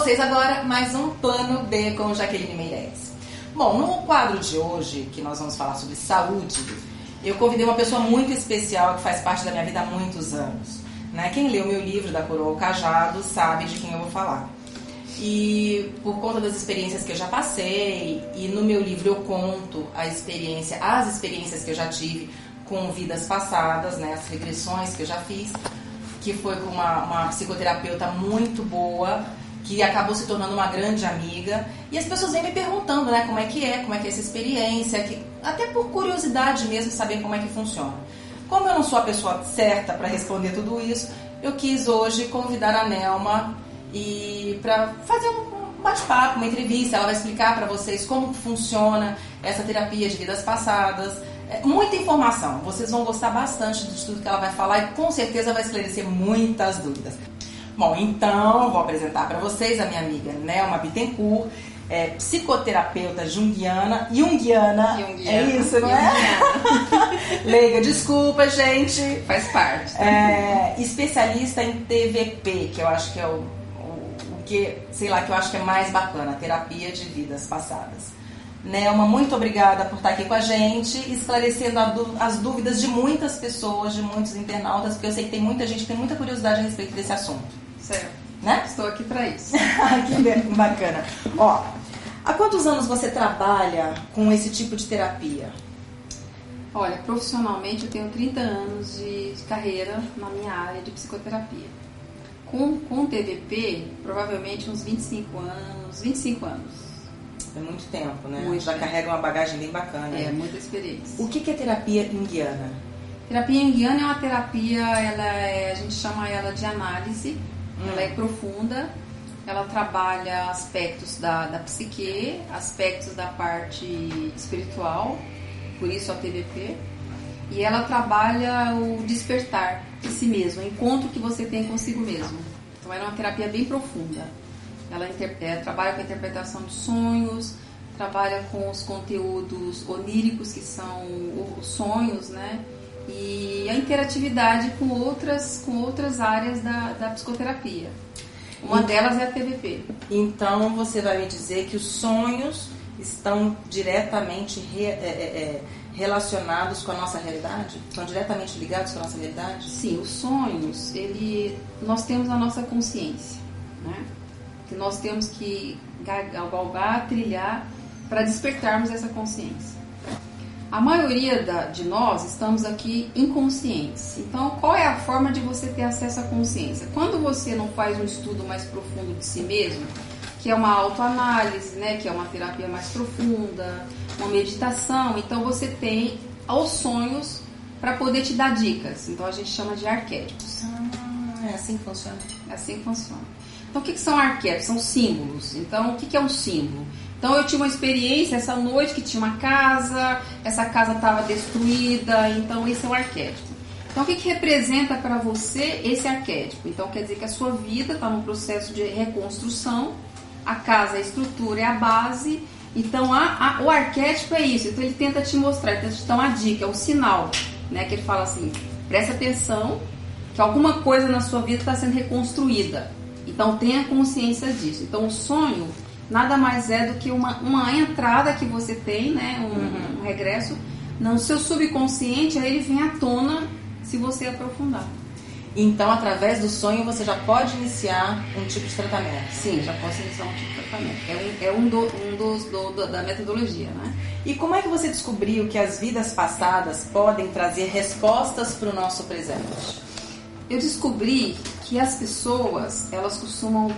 vocês agora mais um Plano B com Jaqueline Meireles. Bom, no quadro de hoje, que nós vamos falar sobre saúde, eu convidei uma pessoa muito especial que faz parte da minha vida há muitos anos. Né? Quem leu meu livro Da Coroa ao Cajado sabe de quem eu vou falar. E por conta das experiências que eu já passei, e no meu livro eu conto as experiências que eu já tive com vidas passadas, né, as regressões que eu já fiz, que foi com uma psicoterapeuta muito boa, que acabou se tornando uma grande amiga. E as pessoas vêm me perguntando, né, como é que é essa experiência, até por curiosidade mesmo, saber como é que funciona. Como eu não sou a pessoa certa para responder tudo isso, eu quis hoje convidar a Nelma para fazer um bate-papo, uma entrevista. Ela vai explicar para vocês como funciona essa terapia de vidas passadas. Muita informação, vocês vão gostar bastante de tudo que ela vai falar e com certeza vai esclarecer muitas dúvidas. Bom, então eu vou apresentar para vocês a minha amiga Nelma Bittencourt, psicoterapeuta junguiana, é isso, não é? Leiga, desculpa, gente. Faz parte. Especialista em TVP, que eu acho que é o que, sei lá, que eu acho que é mais bacana, terapia de vidas passadas. Nelma, muito obrigada por estar aqui com a gente, esclarecendo as dúvidas de muitas pessoas, de muitos internautas, porque eu sei que tem muita gente que tem muita curiosidade a respeito desse assunto. Certo. Né? Estou aqui para isso. Que bacana. Ó, há quantos anos você trabalha com esse tipo de terapia? Olha, profissionalmente eu tenho 30 anos de carreira na minha área de psicoterapia. Com TVP, provavelmente uns 25 anos. É muito tempo, né? Muito Já tempo. carrega uma bagagem bem bacana. Muita experiência. O que é terapia junguiana? Terapia junguiana é uma terapia, a gente chama ela de análise, ela é profunda, ela trabalha aspectos da psique, aspectos da parte espiritual, por isso a TVP, e ela trabalha o despertar de si mesmo, o encontro que você tem consigo mesmo. Então ela é uma terapia bem profunda. Ela trabalha com a interpretação de sonhos, trabalha com os conteúdos oníricos, que são os sonhos, né? E a interatividade com outras áreas da psicoterapia. Uma delas é a TVP. Então você vai me dizer que os sonhos estão diretamente relacionados com a nossa realidade? Estão diretamente ligados com a nossa realidade? Sim, os sonhos, nós temos a nossa consciência, né? Que nós temos que galgar, trilhar para despertarmos essa consciência. A maioria de nós estamos aqui inconscientes. Então, qual é a forma de você ter acesso à consciência? Quando você não faz um estudo mais profundo de si mesmo, que é uma autoanálise, né, que é uma terapia mais profunda, uma meditação, então você tem os sonhos para poder te dar dicas. Então, a gente chama de arquétipos. É assim que funciona? É assim que funciona. Então, o que são arquétipos? São símbolos. Então, o que é um símbolo? Então, eu tinha uma experiência essa noite que tinha uma casa, essa casa estava destruída, então esse é um arquétipo. Então, o que representa para você esse arquétipo? Então, quer dizer que a sua vida está num processo de reconstrução, a casa, a estrutura é a base, então o arquétipo é isso. Então, ele tenta te mostrar, ele tenta te dar uma dica, é um sinal, né? Que ele fala assim, presta atenção que alguma coisa na sua vida está sendo reconstruída. Então, tenha consciência disso. Então, o sonho nada mais é do que uma entrada que você tem, né? Um regresso no seu subconsciente, aí ele vem à tona se você aprofundar. Então, através do sonho, você já pode iniciar um tipo de tratamento? Sim, já posso iniciar um tipo de tratamento. Da metodologia, né? E como é que você descobriu que as vidas passadas podem trazer respostas para o nosso presente? Eu descobri que as pessoas, elas costumam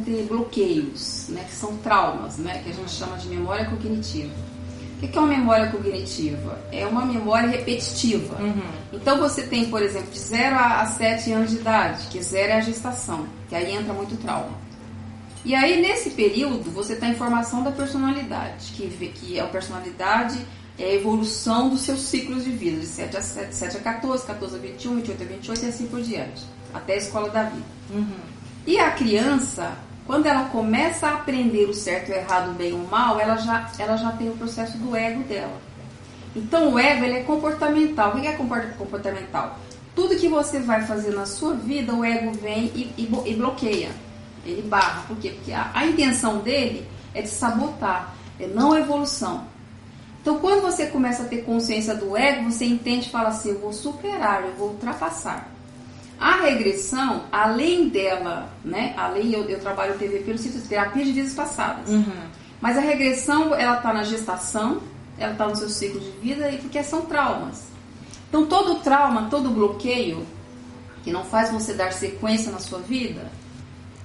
ter bloqueios, né, que são traumas, né, que a gente chama de memória cognitiva. O que é uma memória cognitiva? É uma memória repetitiva. Então você tem, por exemplo, de 0 a 7 anos de idade, que 0 é a gestação, que aí entra muito trauma. E aí nesse período você tem a informação da personalidade, que a personalidade é a evolução dos seus ciclos de vida, de 7 a 14, 14 a 21, 28 a 28 e assim por diante, até a escola da vida. E a criança, quando ela começa a aprender o certo, o errado, o bem e o mal, ela já tem o processo do ego dela. Então o ego, ele é comportamental. O que é comportamental? Tudo que você vai fazer na sua vida, o ego vem e bloqueia. Ele barra. Por quê? Porque a intenção dele é de sabotar, é não evolução. Então, quando você começa a ter consciência do ego, você entende e fala assim, eu vou superar, eu vou ultrapassar. A regressão, além dela, né? Além, eu trabalho TVP no sentido de terapia de vidas passadas. Mas a regressão, ela está na gestação, ela está no seu ciclo de vida, e porque são traumas. Então, todo trauma, todo bloqueio, que não faz você dar sequência na sua vida,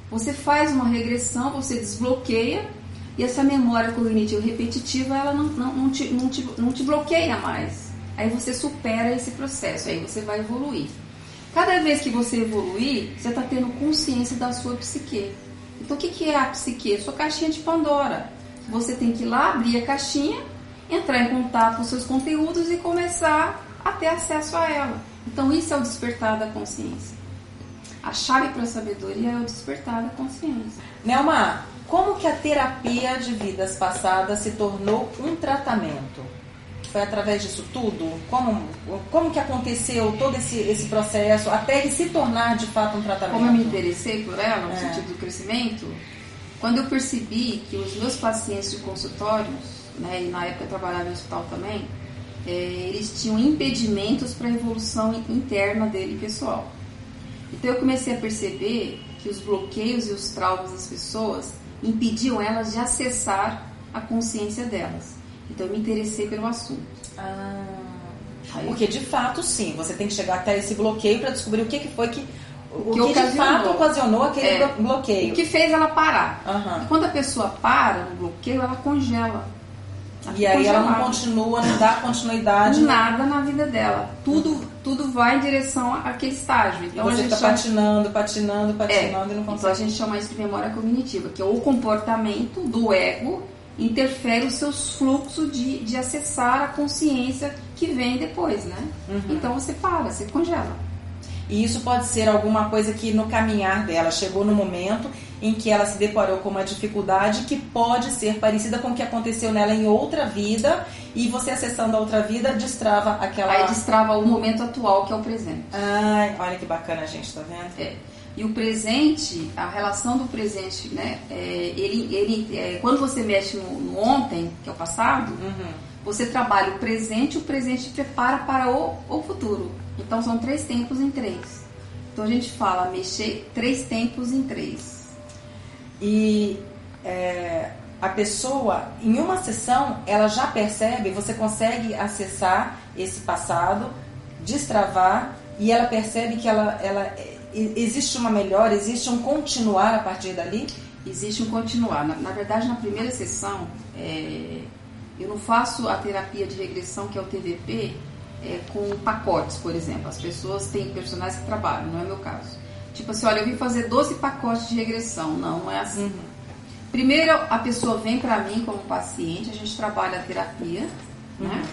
você faz uma regressão, você desbloqueia, e essa memória cognitiva repetitiva, ela não te bloqueia mais. Aí você supera esse processo, aí você vai evoluir. Cada vez que você evoluir, você está tendo consciência da sua psique. Então, o que é a psique? Sua caixinha de Pandora. Você tem que ir lá, abrir a caixinha, entrar em contato com os seus conteúdos e começar a ter acesso a ela. Então, isso é o despertar da consciência. A chave para a sabedoria é o despertar da consciência. Nelma, como que a terapia de vidas passadas se tornou um tratamento? Foi através disso tudo? Como que aconteceu todo esse processo até ele se tornar de fato um tratamento? Como eu me interessei por ela, no sentido do crescimento, quando eu percebi que os meus pacientes de consultórios, né, e na época eu trabalhava no hospital também, eles tinham impedimentos para a evolução interna dele pessoal. Então eu comecei a perceber que os bloqueios e os traumas das pessoas impediam elas de acessar a consciência delas. Então eu me interessei pelo assunto. Porque de fato sim, você tem que chegar até esse bloqueio para descobrir o que foi que de fato ocasionou aquele bloqueio. O que fez ela parar. E quando a pessoa para no bloqueio, ela congela. E aí ela não continua, não dá continuidade. Nada na vida dela. Tudo vai em direção àquele estágio. Então, você está patinando e não consegue. Então a gente chama isso de memória cognitiva, que é o comportamento do ego interfere os seus fluxos de acessar a consciência que vem depois, né? Então você para, você congela. E isso pode ser alguma coisa que no caminhar dela chegou no momento em que ela se deparou com uma dificuldade que pode ser parecida com o que aconteceu nela em outra vida, e você acessando a outra vida destrava aquela... Aí destrava o momento atual, que é o presente. Ai, olha que bacana, gente, tá vendo? E o presente, a relação do presente, né? Quando você mexe no ontem, que é o passado, você trabalha o presente te prepara para o futuro. Então são 3 tempos em 3. Então a gente fala mexer 3 tempos em 3. E a pessoa, em uma sessão, ela já percebe, você consegue acessar esse passado, destravar, e ela percebe que existe uma melhora, existe um continuar a partir dali? Existe um continuar. Na verdade, na primeira sessão, eu não faço a terapia de regressão, que é o TVP, com pacotes, por exemplo. As pessoas têm personagens que trabalham, não é meu caso. Tipo assim, olha, eu vim fazer 12 pacotes de regressão. Não é assim. Primeiro, a pessoa vem para mim como paciente, a gente trabalha a terapia, né?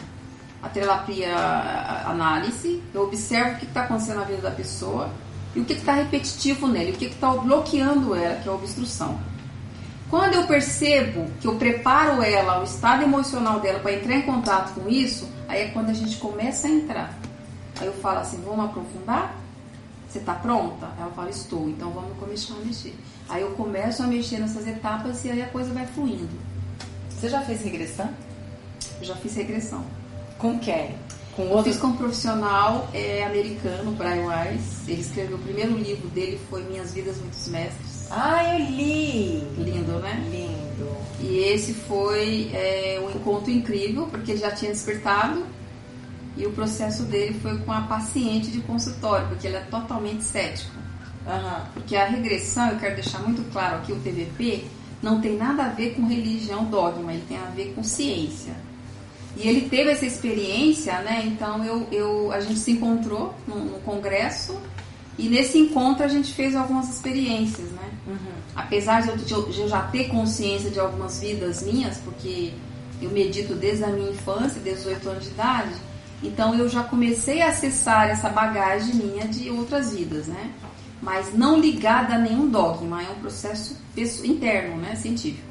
A terapia, a análise, eu observo o que está acontecendo na vida da pessoa e o que está repetitivo nele, o que está bloqueando ela, que é a obstrução. Quando eu percebo que eu preparo ela, o estado emocional dela para entrar em contato com isso, aí é quando a gente começa a entrar. Aí eu falo assim, vamos aprofundar? Você está pronta? Ela fala, estou, então vamos começar a mexer. Aí eu começo a mexer nessas etapas e aí a coisa vai fluindo. Você já fez regressão? Eu já fiz regressão. Com quem? Com outro? Eu fiz com um profissional americano, Brian Weiss. Ele escreveu, o primeiro livro dele foi Minhas Vidas, Muitos Mestres. Ah, eu li! Lindo, né? Lindo. E esse foi um encontro incrível, porque ele já tinha despertado. E o processo dele foi com a paciente de consultório, porque ele é totalmente cético. Porque a regressão, eu quero deixar muito claro aqui, o TVP, não tem nada a ver com religião, dogma, ele tem a ver com ciência. E ele teve essa experiência, né? Então a gente se encontrou no congresso e nesse encontro a gente fez algumas experiências, né? Apesar de eu já ter consciência de algumas vidas minhas, porque eu medito desde a minha infância, desde os 8 anos de idade, então eu já comecei a acessar essa bagagem minha de outras vidas, né? Mas não ligada a nenhum dogma, é um processo interno, né? Científico.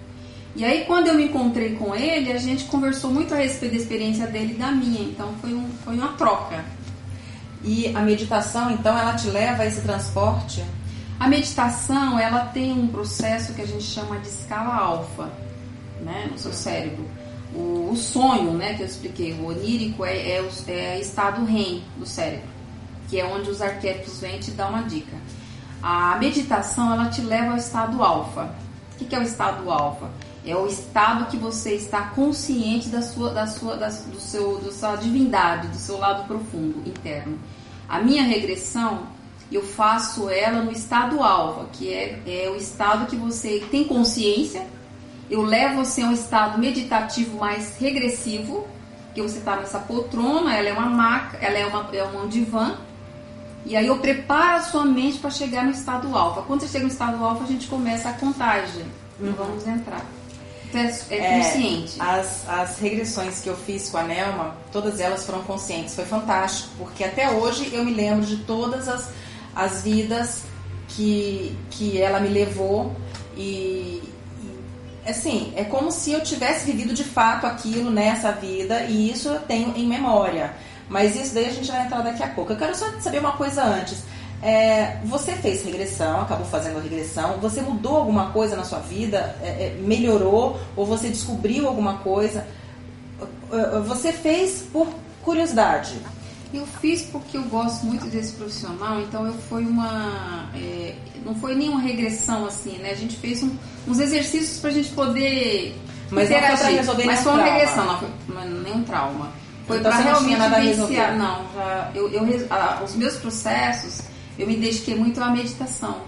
E aí, quando eu me encontrei com ele, a gente conversou muito a respeito da experiência dele e da minha. Então, foi uma troca. E a meditação, então, ela te leva a esse transporte? A meditação, ela tem um processo que a gente chama de escala alfa, né, no seu cérebro. O sonho, né, que eu expliquei, o onírico é estado REM do cérebro, que é onde os arquétipos vêm te dar uma dica. A meditação, ela te leva ao estado alfa. O que é o estado alfa? É o estado que você está consciente da sua divindade, do seu lado profundo, interno. A minha regressão, eu faço ela no estado alfa, que é o estado que você tem consciência. Eu levo você a um estado meditativo mais regressivo, que você está nessa poltrona, ela é uma maca, ela é um divã, e aí eu preparo a sua mente para chegar no estado alfa. Quando você chega no estado alfa, a gente começa a contagem. Então vamos entrar. Então é consciente. As regressões que eu fiz com a Nelma, todas elas foram conscientes. Foi fantástico, porque até hoje eu me lembro de todas as vidas que ela me levou e assim, é como se eu tivesse vivido de fato aquilo nessa vida, e isso eu tenho em memória. Mas isso daí a gente vai entrar daqui a pouco. Eu quero só saber uma coisa antes. Você fez regressão, acabou fazendo a regressão, você mudou alguma coisa na sua vida? Melhorou? Ou você descobriu alguma coisa? Você fez por curiosidade? Eu fiz porque eu gosto muito desse profissional, então não foi nenhuma regressão assim, né? A gente fez uns exercícios pra gente poder interagir. Não foi pra resolver mas foi uma trauma. Regressão, não foi nenhum trauma. Foi então pra realmente vivenciar. Não, os meus processos, eu me dediquei muito à meditação.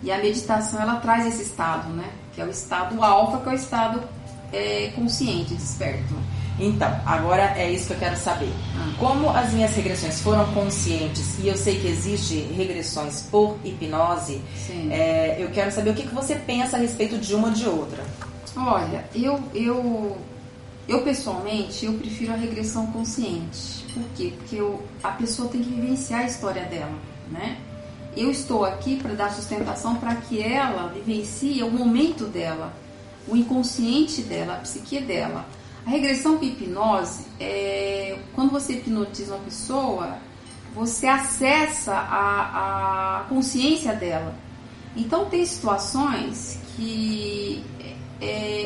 E a meditação, ela traz esse estado, né? Que é o estado alfa, que é o estado consciente, desperto. Então, agora é isso que eu quero saber. Como as minhas regressões foram conscientes, e eu sei que existe regressões por hipnose, eu quero saber o que você pensa a respeito de uma ou de outra. Olha, eu pessoalmente, eu prefiro a regressão consciente. Por quê? Porque a pessoa tem que vivenciar a história dela, né? Eu estou aqui para dar sustentação para que ela vivencie o momento dela, o inconsciente dela, a psique dela. A regressão com hipnose quando você hipnotiza uma pessoa, você acessa a consciência dela. Então tem situações que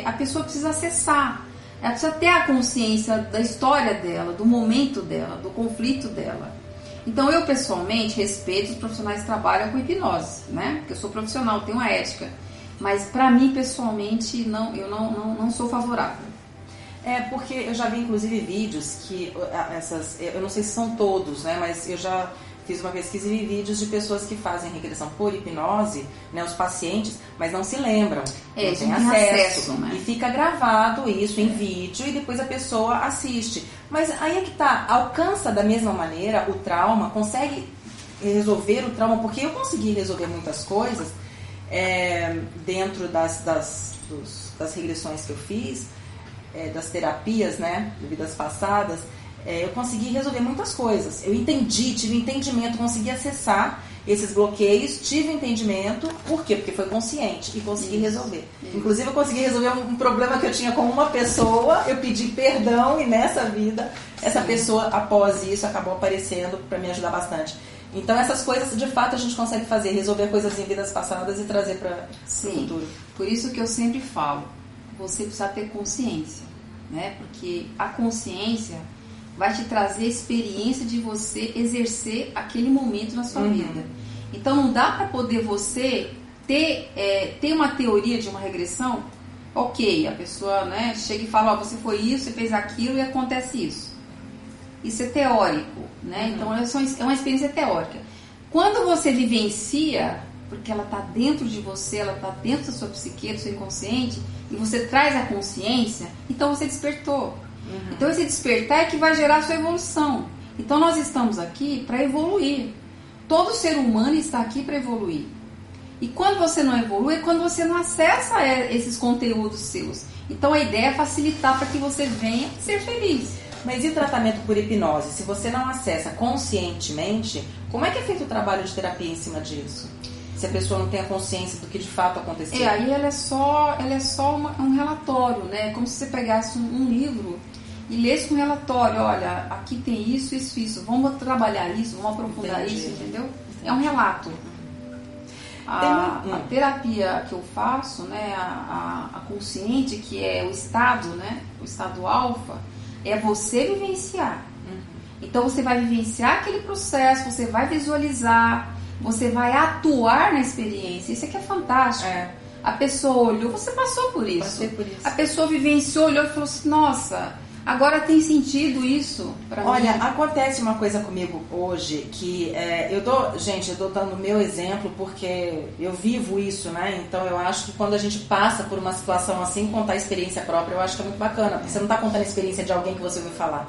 a pessoa precisa acessar. Ela precisa ter a consciência da história dela, do momento dela, do conflito dela. Então eu pessoalmente respeito os profissionais que trabalham com hipnose, né? Porque eu sou profissional, tenho uma ética. Mas para mim pessoalmente eu não sou favorável. Porque eu já vi inclusive vídeos que eu não sei se são todos, né? Mas eu já fiz uma pesquisa e vi vídeos de pessoas que fazem regressão por hipnose, né? Os pacientes, mas não se lembram, não tem acesso, né? E fica gravado isso em vídeo e depois a pessoa assiste. Mas aí é que tá, alcança da mesma maneira o trauma, consegue resolver o trauma, porque eu consegui resolver muitas coisas dentro das regressões que eu fiz, das terapias, né, de vidas passadas. Eu consegui resolver muitas coisas. Eu entendi, tive entendimento, consegui acessar esses bloqueios, tive entendimento. Por quê? Porque foi consciente e consegui resolver. Inclusive eu consegui resolver um problema que eu tinha com uma pessoa, eu pedi perdão e nessa vida essa pessoa, após isso, acabou aparecendo para me ajudar bastante. Então essas coisas, de fato, a gente consegue fazer, resolver coisas em vidas passadas e trazer para o futuro. Por isso que eu sempre falo, você precisa ter consciência, né? Porque a consciência vai te trazer a experiência de você exercer aquele momento na sua vida. Então não dá para poder você ter uma teoria de uma regressão. Ok, a pessoa, né, chega e fala, você foi isso, você fez aquilo e acontece isso. Isso é teórico, né? Então é uma experiência teórica. Quando você vivencia, porque ela está dentro de você, ela está dentro da sua psique, do seu inconsciente, e você traz a consciência, então você despertou. Então esse despertar é que vai gerar a sua evolução. Então nós estamos aqui para evoluir. Todo ser humano está aqui para evoluir. E quando você não evolui, é quando você não acessa esses conteúdos seus. Então a ideia é facilitar para que você venha ser feliz. Mas e tratamento por hipnose? Se você não acessa conscientemente, como é que é feito o trabalho de terapia em cima disso? Se a pessoa não tem a consciência do que de fato aconteceu. Aí ela é só um relatório, né? Como se você pegasse um livro e lesse um relatório. Olha, aqui tem isso, isso, isso. Vamos trabalhar isso, vamos aprofundar isso, entendeu? É um relato. A terapia que eu faço, né, a consciente, que é o estado, né, o estado alfa, é você vivenciar. Então você vai vivenciar aquele processo, você vai visualizar, você vai atuar na experiência. Isso aqui é fantástico. A pessoa olhou, você passou por isso. Passei por isso. A pessoa vivenciou, olhou e falou assim, nossa, agora tem sentido isso pra mim. Olha, acontece uma coisa comigo hoje que eu tô dando o meu exemplo porque eu vivo isso, né? Então eu acho que quando a gente passa por uma situação assim, contar a experiência própria, eu acho que é muito bacana, porque você não está contando a experiência de alguém que você ouviu falar.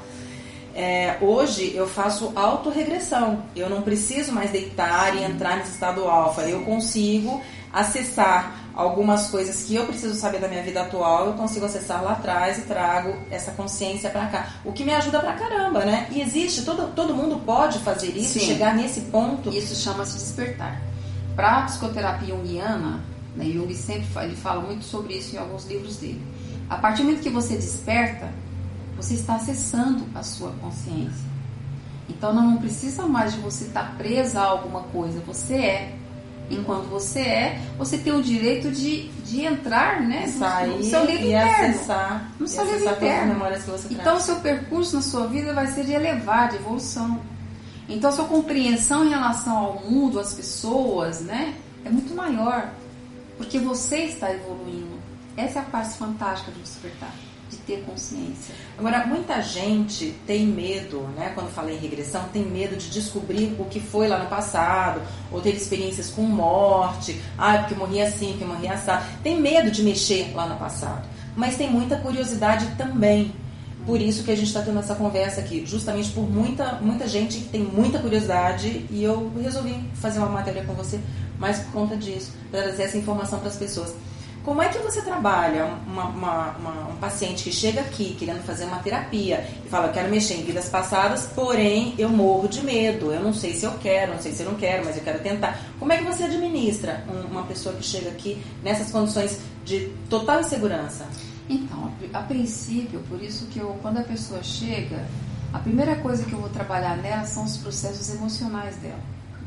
Hoje eu faço autorregressão, eu não preciso mais deitar e entrar nesse estado alfa, eu consigo acessar algumas coisas que eu preciso saber da minha vida atual, eu consigo acessar lá atrás e trago essa consciência pra cá, o que me ajuda pra caramba, né? E existe, todo mundo pode fazer isso, chegar nesse ponto. Isso chama-se despertar. Pra psicoterapia junguiana, né, Jung sempre ele fala muito sobre isso em alguns livros dele. A partir do momento que você desperta, você está acessando a sua consciência. Então não precisa mais de você estar presa a alguma coisa, você é. Enquanto você tem o direito de entrar, né, no seu livro interno. Acessar, no seu livro interno. As memórias que você então traz. o seu percurso na sua vida vai ser de elevar, de evolução. Então a sua compreensão em relação ao mundo, às pessoas, né, é muito maior. Porque você está evoluindo. Essa é a parte fantástica do despertar, de ter consciência. Agora, muita gente tem medo, né? Quando fala em regressão, tem medo de descobrir o que foi lá no passado, ou ter experiências com morte, porque morri assim, porque morri assado. Tem medo de mexer lá no passado, mas tem muita curiosidade também. Por isso que a gente está tendo essa conversa aqui, justamente por muita gente que tem muita curiosidade, e eu resolvi fazer uma matéria com você mais por conta disso, para trazer essa informação para as pessoas. Como é que você trabalha um paciente que chega aqui querendo fazer uma terapia e fala, eu quero mexer em vidas passadas, porém eu morro de medo, eu não sei se eu quero, não sei se eu não quero, mas eu quero tentar. Como é que você administra uma pessoa que chega aqui nessas condições de total insegurança? Então, a princípio, por isso que quando a pessoa chega, a primeira coisa que eu vou trabalhar nela são os processos emocionais dela,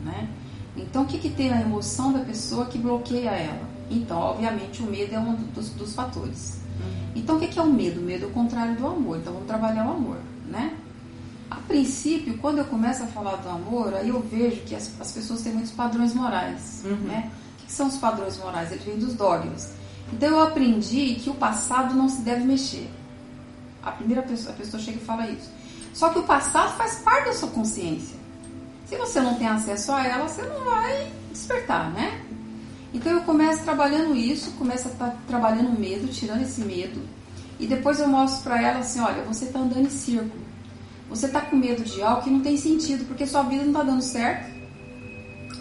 né? Então, o que tem na emoção da pessoa que bloqueia ela? Então, obviamente, o medo é um dos fatores. Então, o que é o medo? O medo é o contrário do amor. Então, vamos trabalhar o amor, né? A princípio, quando eu começo a falar do amor, aí eu vejo que as pessoas têm muitos padrões morais, né? O que são os padrões morais? Eles vêm dos dogmas. Então, eu aprendi que o passado não se deve mexer. A pessoa chega e fala isso. Só que o passado faz parte da sua consciência. Se você não tem acesso a ela, você não vai despertar, né? Então eu começo trabalhando isso, começo a estar trabalhando o medo, tirando esse medo. E depois eu mostro para ela assim, olha, você está andando em círculo. Você está com medo de algo que não tem sentido, porque sua vida não está dando certo.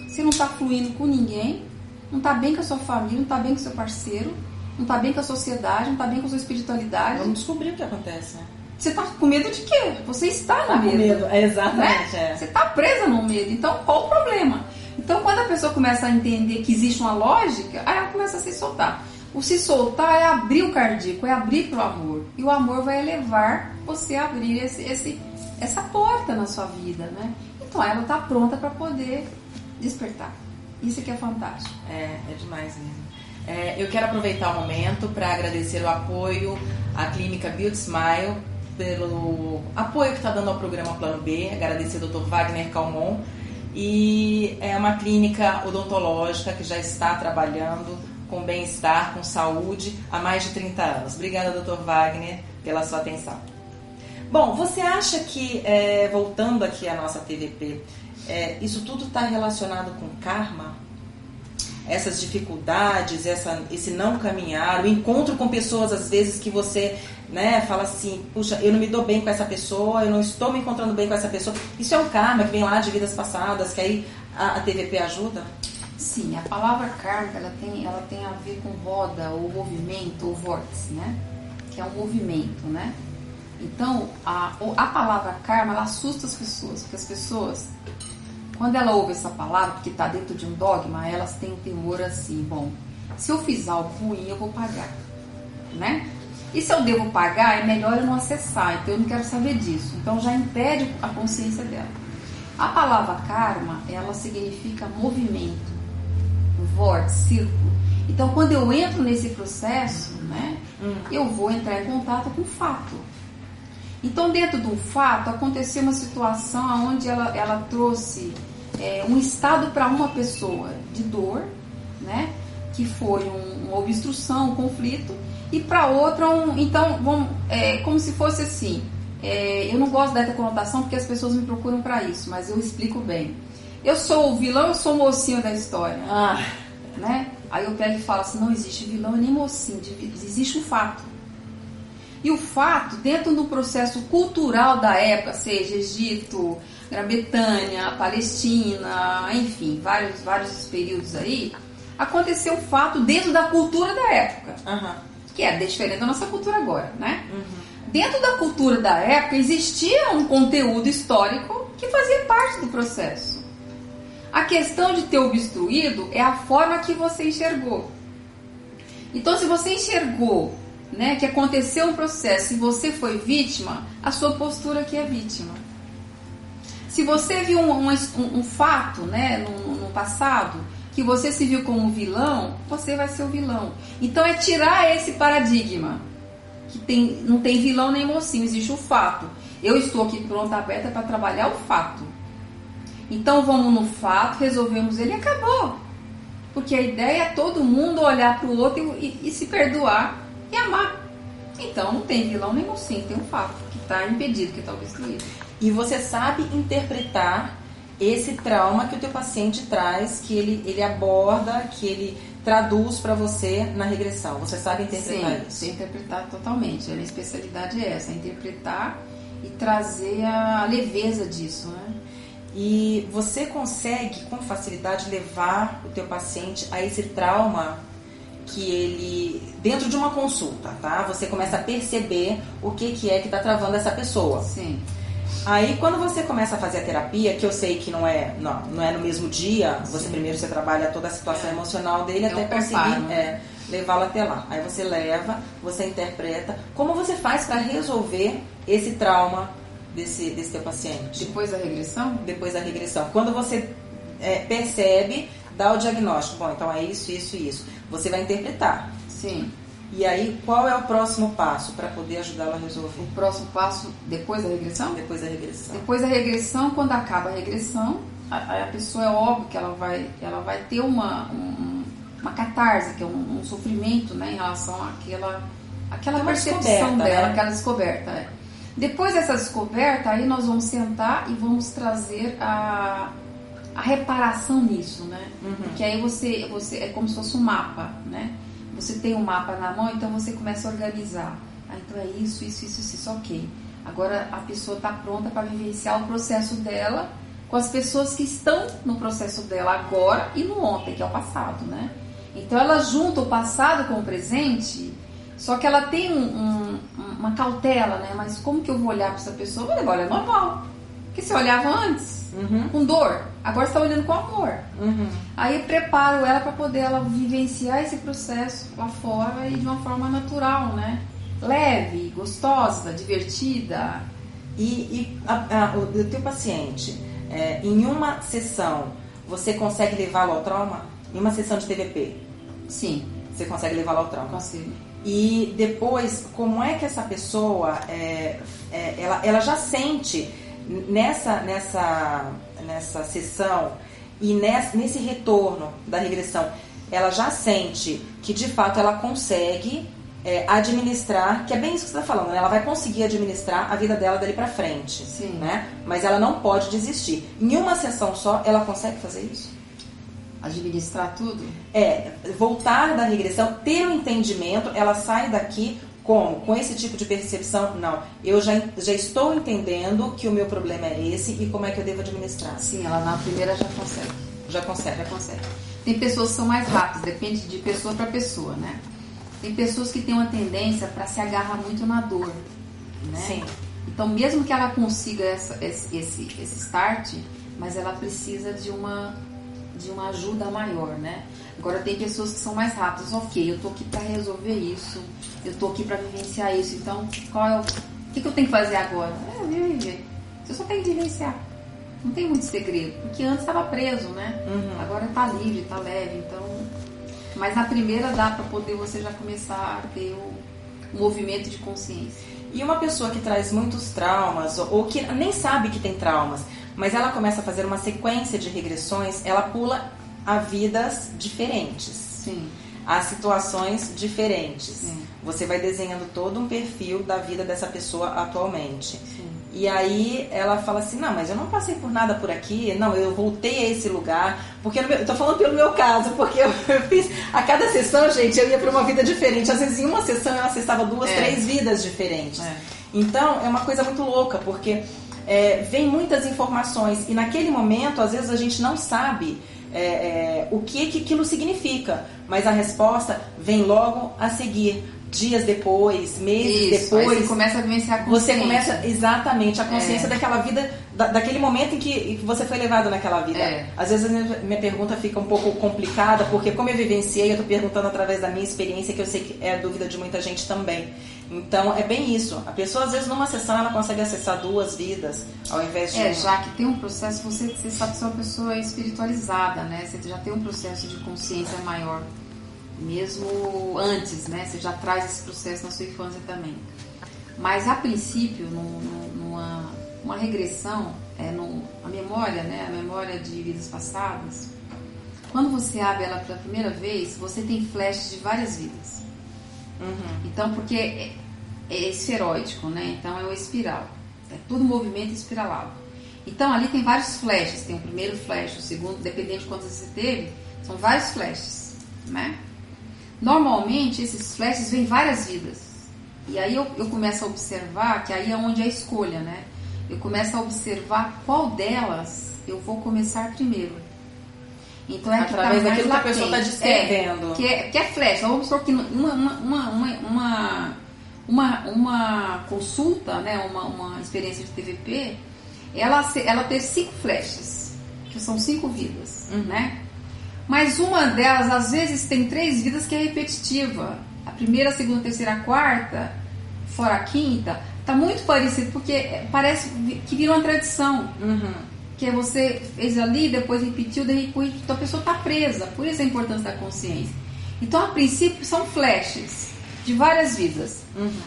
Você não está fluindo com ninguém, não está bem com a sua família, não está bem com o seu parceiro, não está bem com a sociedade, não está bem com a sua espiritualidade. Vamos descobrir o que acontece, né? Você está com medo de quê? Você está no medo. Com medo, exatamente. Né? Você está presa no medo. Então, qual o problema? Então, quando a pessoa começa a entender que existe uma lógica, aí ela começa a se soltar. O se soltar é abrir o cardíaco, é abrir para o amor. E o amor vai elevar você a abrir essa porta na sua vida, né? Então, ela está pronta para poder despertar. Isso que é fantástico. É demais mesmo. Eu quero aproveitar o momento para agradecer o apoio à Clínica Beauty Smile, pelo apoio que está dando ao programa Plano B, agradecer ao Dr. Wagner Calmon, e é uma clínica odontológica que já está trabalhando com bem-estar, com saúde há mais de 30 anos. Obrigada, Dr. Wagner, pela sua atenção. Bom, você acha que, voltando aqui à nossa TVP, isso tudo está relacionado com karma? Essas dificuldades, esse não caminhar, o encontro com pessoas às vezes que você, né, fala assim, puxa, eu não me dou bem com essa pessoa, eu não estou me encontrando bem com essa pessoa. Isso é um karma que vem lá de vidas passadas, que aí a TVP ajuda? Sim, a palavra karma, ela tem a ver com roda, ou movimento, ou vórtice, né? Que é um movimento, né? Então, a palavra karma, ela assusta as pessoas, porque as pessoas, quando ela ouve essa palavra, porque está dentro de um dogma, elas têm um temor assim, bom, se eu fiz algo ruim, eu vou pagar, né? E se eu devo pagar, é melhor eu não acessar, então eu não quero saber disso. Então já impede a consciência dela. A palavra karma, ela significa movimento. vórtice, círculo. Então, quando eu entro nesse processo, né, eu vou entrar em contato com o fato. Então, dentro do fato, aconteceu uma situação onde ela trouxe um estado para uma pessoa de dor, né, que foi uma obstrução, um conflito, e para outra, então, como se fosse assim. Eu não gosto dessa conotação porque as pessoas me procuram para isso, mas eu explico bem. Eu sou o vilão, eu sou o mocinho da história. Né? Aí eu pego e falo assim, não existe vilão nem mocinho, existe um fato. E o fato, dentro do processo cultural da época, seja Egito, Grã-Bretanha, Palestina, enfim, vários períodos aí, aconteceu um fato dentro da cultura da época, que é diferente da nossa cultura agora, né? Dentro da cultura da época existia um conteúdo histórico que fazia parte do processo. A questão de ter obstruído é a forma que você enxergou. Então, se você enxergou, né, que aconteceu um processo e você foi vítima, a sua postura aqui é vítima. Se você viu um fato, né, no passado, que você se viu como vilão, você vai ser o vilão. Então, é tirar esse paradigma, que não tem vilão nem mocinho, existe o fato. Eu estou aqui pronta, aberta para trabalhar o fato. Então vamos no fato, resolvemos ele e acabou. Porque a ideia é todo mundo olhar para o outro e se perdoar e amar. Então não tem vilão nem mocinho, tem um fato que está impedido, que está obstruído. E você sabe interpretar esse trauma que o teu paciente traz, que ele aborda, que ele traduz para você na regressão. Você sabe interpretar isso? Sim, interpretar totalmente. A minha especialidade é essa, interpretar e trazer a leveza disso, né? E você consegue com facilidade levar o teu paciente a esse trauma que ele, dentro de uma consulta, tá? Você começa a perceber o que é que está travando essa pessoa. Sim. Aí quando você começa a fazer a terapia, que eu sei que não é no mesmo dia, você primeiro você trabalha toda a situação emocional dele até conseguir levá-lo até lá. Aí você leva, você interpreta. Como você faz para resolver esse trauma desse teu paciente? Depois da regressão? Depois da regressão. Quando você percebe, dá o diagnóstico. Bom, então é isso, isso e isso. Você vai interpretar. Sim. E aí, qual é o próximo passo para poder ajudá-lo a resolver? O próximo passo depois da regressão? Depois da regressão. Depois da regressão, quando acaba a regressão, a pessoa é óbvio que ela vai ter uma catarse, que é um sofrimento, né, em relação àquela percepção dela, né? Aquela descoberta. Depois dessa descoberta, aí nós vamos sentar e vamos trazer a reparação nisso, né? Porque aí você é como se fosse um mapa, né? Você tem um mapa na mão, então você começa a organizar. Então é isso, ok. Agora a pessoa está pronta para vivenciar o processo dela com as pessoas que estão no processo dela agora e no ontem, que é o passado, né? Então ela junta o passado com o presente, só que ela tem uma cautela, né? Mas como que eu vou olhar para essa pessoa? Olha, é normal. Porque você olhava antes com dor, agora você está olhando com amor. Aí eu preparo ela para poder ela vivenciar esse processo lá fora e de uma forma natural, né? Leve, gostosa, divertida. E o teu paciente, em uma sessão, você consegue levá-lo ao trauma? Em uma sessão de TVP? Sim. Você consegue levá-lo ao trauma? Consigo. E depois, como é que essa pessoa, ela já sente nessa sessão e nesse retorno da regressão, ela já sente que de fato ela consegue administrar, que é bem isso que você está falando, né? Ela vai conseguir administrar a vida dela dali pra frente. Sim. Né? Mas ela não pode desistir. Em uma sessão só, ela consegue fazer isso? Administrar tudo? Voltar da regressão, ter um entendimento, ela sai daqui como? Com esse tipo de percepção? Não, eu já estou entendendo que o meu problema é esse e como é que eu devo administrar. Sim, ela na primeira já consegue. Já consegue? Já consegue. Tem pessoas que são mais rápidas, depende de pessoa para pessoa, né? Tem pessoas que têm uma tendência para se agarrar muito na dor, né? Sim. Então, mesmo que ela consiga esse start, mas ela precisa de uma ajuda maior, né? Agora, tem pessoas que são mais rápidas. Ok, eu tô aqui para resolver isso, eu tô aqui para vivenciar isso. Então, o que eu tenho que fazer agora? Viver. Você só tem que vivenciar. Não tem muito segredo, porque antes estava preso, né? Agora tá livre, tá leve. Então, Mas na primeira dá para poder você já começar a ter o movimento de consciência. E uma pessoa que traz muitos traumas, ou que nem sabe que tem traumas, mas ela começa a fazer uma sequência de regressões, ela pula a vidas diferentes. Sim. A situações diferentes. Sim. Você vai desenhando todo um perfil da vida dessa pessoa atualmente. Sim. E aí ela fala assim, não, mas eu não passei por nada por aqui, não, eu voltei a esse lugar, porque eu tô falando pelo meu caso, porque eu fiz, a cada sessão, gente, eu ia para uma vida diferente. Às vezes em uma sessão eu acessava 2, 3 vidas diferentes. Então é uma coisa muito louca, porque vem muitas informações e naquele momento, às vezes a gente não sabe o que aquilo significa, mas a resposta vem logo a seguir. Dias depois, meses depois. Aí você começa a vivenciar a consciência. Você começa, exatamente, a consciência daquela vida, daquele momento em que você foi levado naquela vida. Às vezes a minha pergunta fica um pouco complicada, porque como eu vivenciei, eu estou perguntando através da minha experiência, que eu sei que é a dúvida de muita gente também. Então, é bem isso. A pessoa, às vezes, numa sessão, ela consegue acessar 2 vidas, ao invés de uma. Já que tem um processo, você sabe que você é uma pessoa espiritualizada, né? Você já tem um processo de consciência maior. Mesmo antes, né? Você já traz esse processo na sua infância também. Mas, a princípio, numa regressão, a memória, né? A memória de vidas passadas, quando você abre ela pela primeira vez, você tem flashes de várias vidas. Então, porque é esferoidico, né? Então, é uma espiral. É tudo movimento espiralado. Então, ali tem vários flashes. Tem o primeiro flash, o segundo, dependendo de quantos você teve, são vários flashes, né? Normalmente, esses flashes vêm várias vidas. E aí eu começo a observar, que aí é onde é a escolha, né? Eu começo a observar qual delas eu vou começar primeiro. Então, através daquilo que a pessoa está descrevendo. Que é flash. Vamos supor que uma consulta, né? Uma experiência de TVP, ela teve 5 flashes, que são 5 vidas, né? Mas uma delas, às vezes, tem 3 vidas que é repetitiva. A primeira, a segunda, a terceira, a quarta, fora a quinta, tá muito parecido, porque parece que virou uma tradição. Que você fez ali, depois repetiu, então a pessoa tá presa. Por isso a importância da consciência. Então, a princípio, são flashes de várias vidas.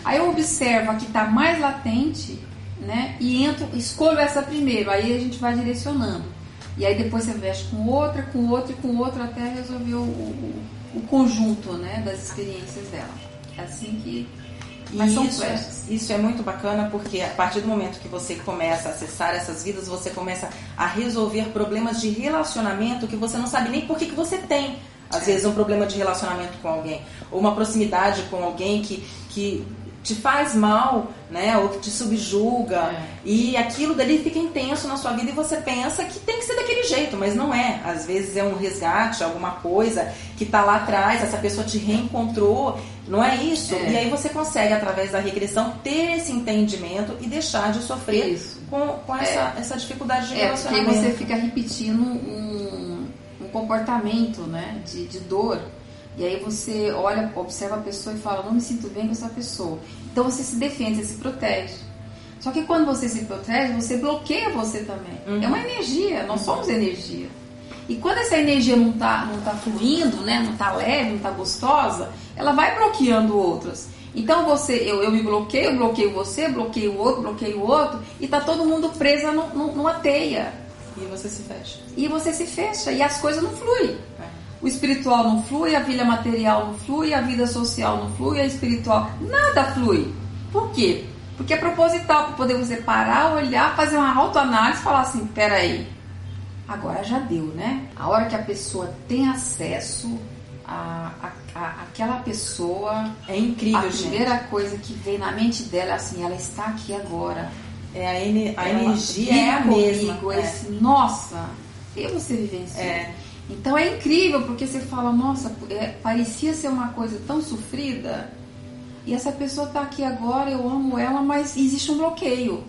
Aí eu observo a que tá mais latente, né? E escolho essa primeiro. Aí a gente vai direcionando. E aí depois você mexe com outra, com outra e com outra, até resolver o conjunto, né, das experiências dela. É assim que... Mas são flashes. Isso é muito bacana, porque a partir do momento que você começa a acessar essas vidas, você começa a resolver problemas de relacionamento que você não sabe nem por que você tem. Às vezes um problema de relacionamento com alguém, ou uma proximidade com alguém que te faz mal, né, ou que te subjuga, e aquilo dali fica intenso na sua vida e você pensa que tem que ser daquele jeito, mas não é. Às vezes é um resgate, alguma coisa que está lá atrás, essa pessoa te reencontrou, não é isso? E aí você consegue, através da regressão, ter esse entendimento e deixar de sofrer com essa dificuldade de relacionamento. Porque você fica repetindo um comportamento, né, de dor. E aí você olha, observa a pessoa e fala, não me sinto bem com essa pessoa. Então você se defende, você se protege. Só que quando você se protege, você bloqueia você também. É uma energia, nós somos energia. E quando essa energia não tá fluindo, né, não tá leve, não tá gostosa, ela vai bloqueando outras. Então eu me bloqueio você, bloqueio o outro, e tá todo mundo presa numa teia. E você se fecha. E as coisas não fluem. O espiritual não flui, a vida material não flui, a vida social não flui, a espiritual... Nada flui. Por quê? Porque é proposital, para poder você parar, olhar, fazer uma autoanálise e falar assim, peraí, agora já deu, né? A hora que a pessoa tem acesso àquela pessoa... É incrível, gente. A primeira coisa que vem na mente dela é assim, ela está aqui agora. A energia é a mesma. Nossa, você vivenciou. Então é incrível, porque você fala, nossa, parecia ser uma coisa tão sofrida, e essa pessoa está aqui agora, eu amo ela, mas existe um bloqueio.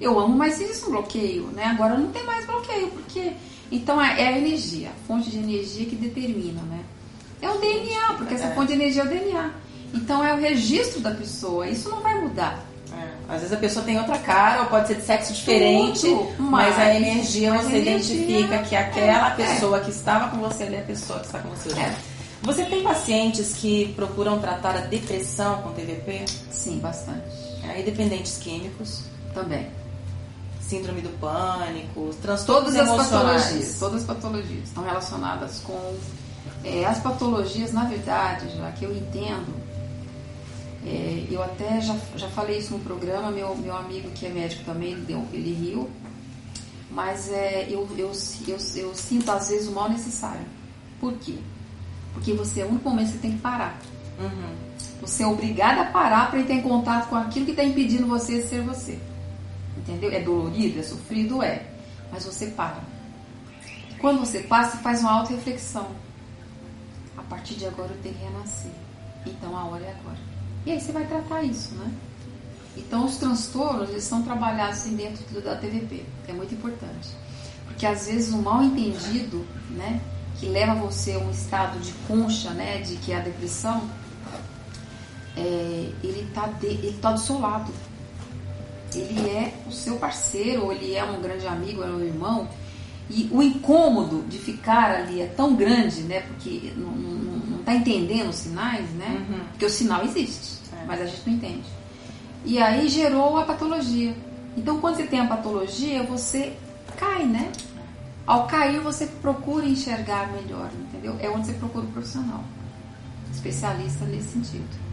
Eu amo, mas existe um bloqueio, né? Agora não tem mais bloqueio, porque... Então é a energia, a fonte de energia que determina, né? É o DNA, porque essa fonte de energia é o DNA. Então é o registro da pessoa, isso não vai mudar. Às vezes a pessoa tem outra cara, ou pode ser de sexo diferente, mas a energia você identifica que aquela pessoa que estava com você ali é a pessoa que está com você hoje. Você tem pacientes que procuram tratar a depressão com TVP? Sim, bastante. E dependentes químicos? Também. Síndrome do pânico, transtornos emocionais. Todas as patologias estão relacionadas com... as patologias, na verdade, já que eu entendo, eu até já falei isso no programa, meu amigo que é médico também, ele riu, mas eu sinto às vezes o mal necessário. Por quê? Porque você, no único momento, você tem que parar. Uhum. Você é obrigado a parar para entrar em contato com aquilo que está impedindo você de ser você. Entendeu? É dolorido, é sofrido, mas você para. Quando você para, você faz uma auto-reflexão. A partir de agora eu tenho que renascer. Então a hora é agora. E aí você vai tratar isso, né? Então os transtornos, eles são trabalhados assim dentro da TVP. É muito importante. Porque às vezes o mal entendido, né, que leva você a um estado de concha, né, de que é a depressão, ele tá do seu lado. Ele é o seu parceiro, ou ele é um grande amigo, é um irmão. E o incômodo de ficar ali é tão grande, né? Porque não está entendendo os sinais, né? Uhum. Porque o sinal existe, mas a gente não entende. E aí gerou a patologia. Então, quando você tem a patologia, você cai, né? Ao cair, você procura enxergar melhor, entendeu? É onde você procura o profissional, especialista nesse sentido.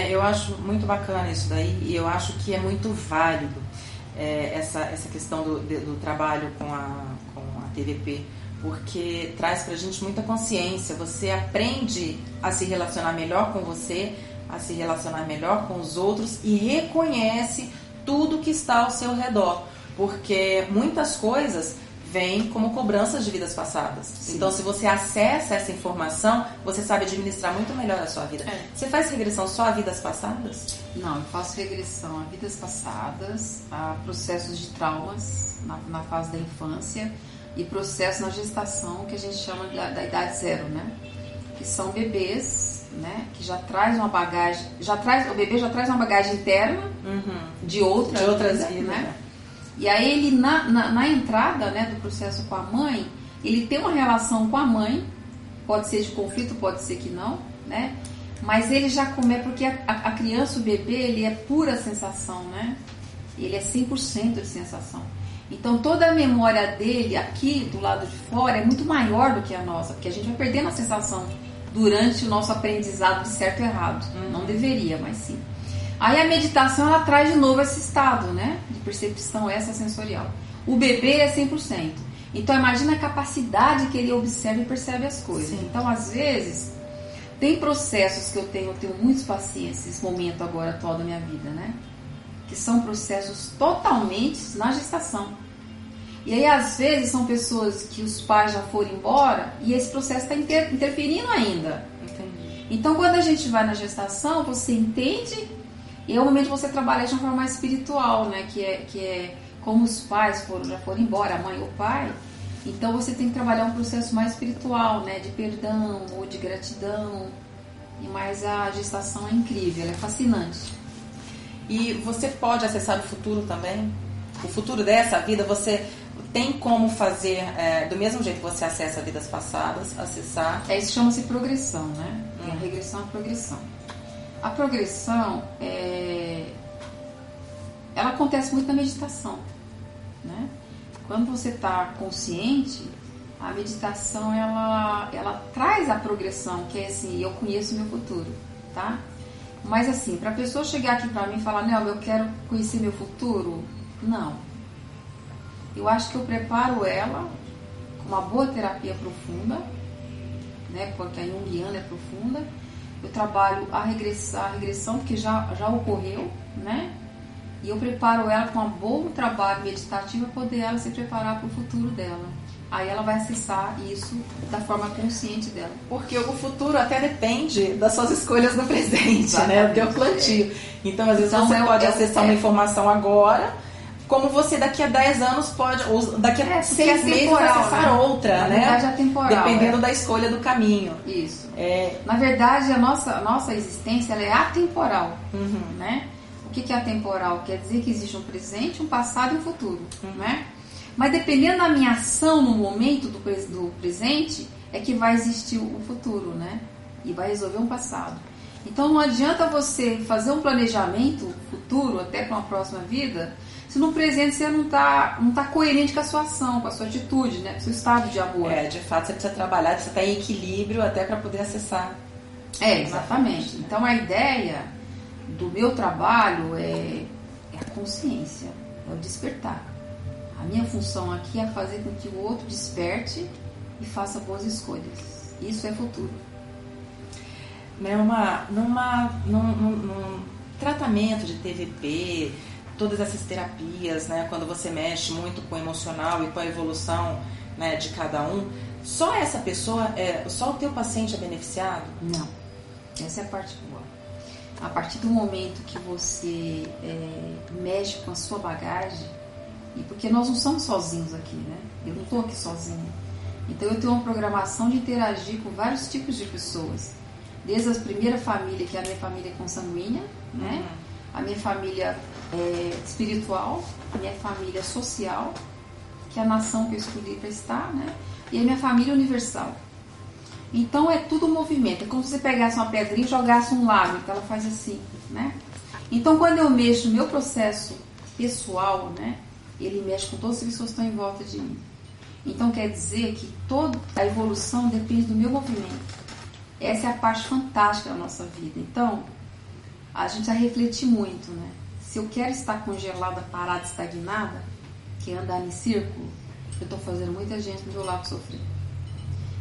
Eu acho muito bacana isso daí, e eu acho que é muito válido essa questão do trabalho com a TVP, porque traz pra gente muita consciência. Você aprende a se relacionar melhor com você, a se relacionar melhor com os outros e reconhece tudo que está ao seu redor, porque muitas coisas vêm como cobranças de vidas passadas. Sim. Então, se você acessa essa informação, você sabe administrar muito melhor a sua vida. Você faz regressão só a vidas passadas? Não, eu faço regressão a vidas passadas, a processos de traumas na fase da infância e processos na gestação, que a gente chama da idade zero, né? Que são bebês, né? Que já traz uma bagagem, o bebê já traz uma bagagem interna, uhum, de outras vidas, né? E aí ele, na entrada, né, do processo com a mãe, ele tem uma relação com a mãe, pode ser de conflito, pode ser que não, né? Mas ele já começa, porque a criança, o bebê, ele é pura sensação, né? Ele é 100% de sensação. Então toda a memória dele aqui, do lado de fora, é muito maior do que a nossa, porque a gente vai perdendo a sensação durante o nosso aprendizado de certo e errado. Não deveria, mas sim. Aí a meditação, ela traz de novo esse estado, né, de percepção essa sensorial. O bebê é 100%. Então imagina a capacidade que ele observa e percebe as coisas. Sim. Então às vezes tem processos que eu tenho muitos pacientes nesse momento agora atual da minha vida, né, que são processos totalmente na gestação. E aí às vezes são pessoas que os pais já foram embora e esse processo está interferindo ainda. Entendi. Então quando a gente vai na gestação, você entende. E é o momento de você trabalhar de uma forma mais espiritual, né? Que é como os pais já foram embora, a mãe ou o pai. Então você tem que trabalhar um processo mais espiritual, né? De perdão ou de gratidão. Mas a gestação é incrível, ela é fascinante. E você pode acessar o futuro também? O futuro dessa vida, você tem como fazer do mesmo jeito que você acessa vidas passadas, acessar? Isso chama-se progressão, né? Tem a regressão e a progressão. A progressão, ela acontece muito na meditação, né? Quando você está consciente, a meditação, ela traz a progressão, que é assim, eu conheço o meu futuro, tá? Mas assim, para a pessoa chegar aqui para mim e falar, não, eu quero conhecer meu futuro, não. Eu acho que eu preparo ela com uma boa terapia profunda, né? Porque a Jungiana é profunda. Eu trabalho a regressão, porque já ocorreu, né? E eu preparo ela com um bom trabalho meditativo para poder ela se preparar para o futuro dela. Aí ela vai acessar isso da forma consciente dela. Porque o futuro até depende das suas escolhas no presente, exatamente, né? O teu plantio. Então, às vezes você pode acessar uma informação agora, como você daqui a 10 anos pode, ou daqui a 6 meses vai acessar outra, né? Na verdade é temporal. Dependendo da escolha do caminho. Isso. Na verdade, a nossa existência ela é atemporal, né? O que é atemporal? Quer dizer que existe um presente, um passado e um futuro, né? Mas dependendo da minha ação no momento do presente, é que vai existir o futuro, né? E vai resolver um passado. Então não adianta você fazer um planejamento futuro até para uma próxima vida, se no presente você não tá coerente com a sua ação, com a sua atitude, né? Com o seu estado de amor. De fato você precisa trabalhar, você está em equilíbrio até para poder acessar. Exatamente. Então a ideia do meu trabalho é a consciência, é o despertar. A minha função aqui é fazer com que o outro desperte e faça boas escolhas. Isso é futuro. Num tratamento de TVP, todas essas terapias, né, quando você mexe muito com o emocional e com a evolução, né, de cada um, só essa pessoa, só o teu paciente é beneficiado? Não. Essa é a parte boa. A partir do momento que você mexe com a sua bagagem, e porque nós não somos sozinhos aqui, né? Eu não estou aqui sozinha. Então eu tenho uma programação de interagir com vários tipos de pessoas. Desde a primeira família, que é a minha família consanguínea, né? A minha família espiritual, a minha família social, que é a nação que eu escolhi para estar, né? E a minha família universal. Então é tudo movimento. É como se você pegasse uma pedrinha e jogasse um lago, então ela faz assim, né? Então quando eu mexo no meu processo pessoal, né? Ele mexe com todas as pessoas que estão em volta de mim. Então quer dizer que toda a evolução depende do meu movimento. Essa é a parte fantástica da nossa vida. Então, a gente vai refletir muito, né? Se eu quero estar congelada, parada, estagnada, que é andar em círculo, eu estou fazendo muita gente do meu lado sofrer.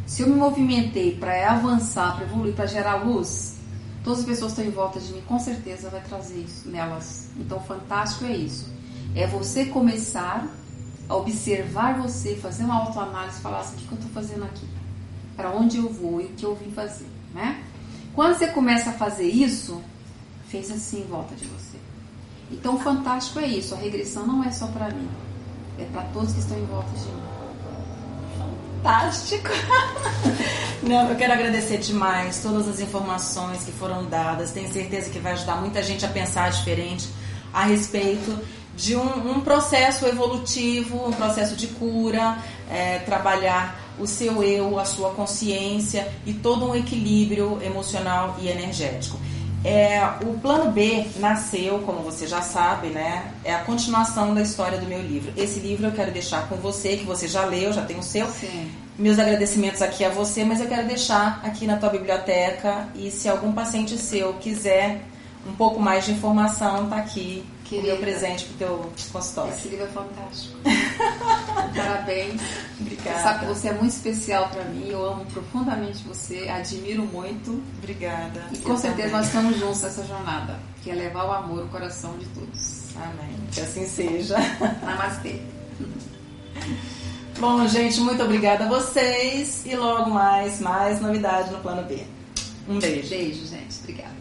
Se eu me movimentei para avançar, para evoluir, para gerar luz, todas as pessoas que estão em volta de mim, com certeza vai trazer isso nelas. Então, fantástico é isso. É você começar a observar você, fazer uma autoanálise e falar assim, o que eu estou fazendo aqui? Para onde eu vou e o que eu vim fazer, né? Quando você começa a fazer isso, fez assim em volta de você. Então, o fantástico é isso. A regressão não é só para mim, é para todos que estão em volta de mim. Fantástico! Não, eu quero agradecer demais todas as informações que foram dadas. Tenho certeza que vai ajudar muita gente a pensar diferente a respeito de um processo evolutivo, um processo de cura, trabalhar o seu eu, a sua consciência e todo um equilíbrio emocional e energético. O Plano B nasceu, como você já sabe, né? É a continuação da história do meu livro. Esse livro eu quero deixar com você, que você já leu, já tem o seu. Sim. Meus agradecimentos aqui a você, mas eu quero deixar aqui na tua biblioteca, e se algum paciente seu quiser um pouco mais de informação, tá aqui. Querida, o meu presente pro teu consultório. Esse livro é fantástico. Parabéns. Obrigada. Você sabe que você é muito especial para mim. Eu amo profundamente você, admiro muito. Obrigada. E com certeza nós estamos juntos nessa jornada, que é levar o amor ao coração de todos. Amém. Que assim seja. Namastê. Bom, gente, muito obrigada a vocês. E logo mais novidade no Plano B. Um beijo. Beijo, gente. Obrigada.